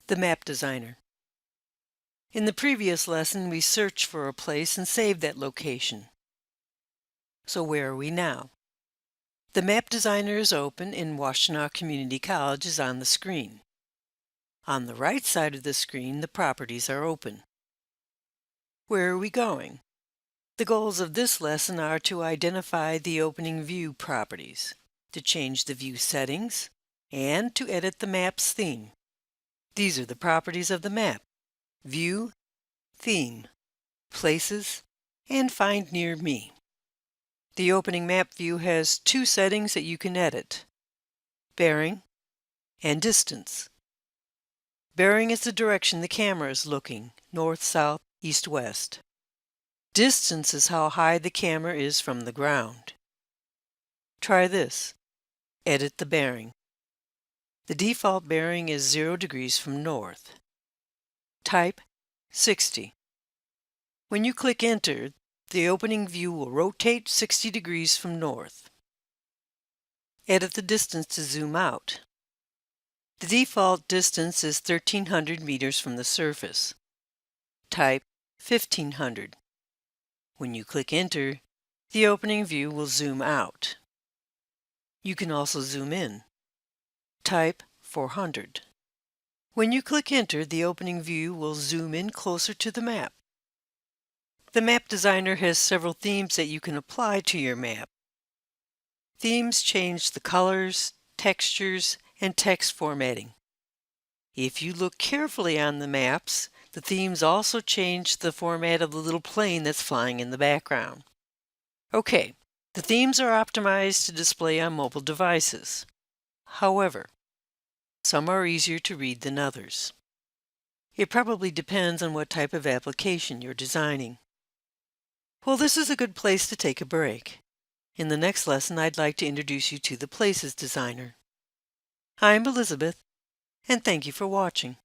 The Map Designer. In the previous lesson, we searched for a place and saved that location. So where are we now? The Map Designer is open and Washtenaw Community College is on the screen. On the right side of the screen, the properties are open. Where are we going? The goals of this lesson are to identify the opening view properties, to change the view settings, and to edit the map's theme. These are the properties of the map: View, Theme, Places, and Find Near Me. The opening map view has two settings that you can edit: bearing and distance. Bearing is the direction the camera is looking, north, south, east, west. Distance is how high the camera is from the ground. Try this. Edit the bearing. The default bearing is 0 degrees from north. Type 60. When you click Enter, the opening view will rotate 60 degrees from north. Edit the distance to zoom out. The default distance is 1,300 meters from the surface. Type 1,500. When you click Enter, the opening view will zoom out. You can also zoom in. Type 400. When you click Enter, the opening view will zoom in closer to the map. The Map Designer has several themes that you can apply to your map. Themes change the colors, textures, and text formatting. If you look carefully on the maps, the themes also change the format of the little plane that's flying in the background. Okay, the themes are optimized to display on mobile devices. However, some are easier to read than others. It probably depends on what type of application you're designing. Well, this is a good place to take a break. In the next lesson, I'd like to introduce you to the Places Designer. I'm Elizabeth, and thank you for watching.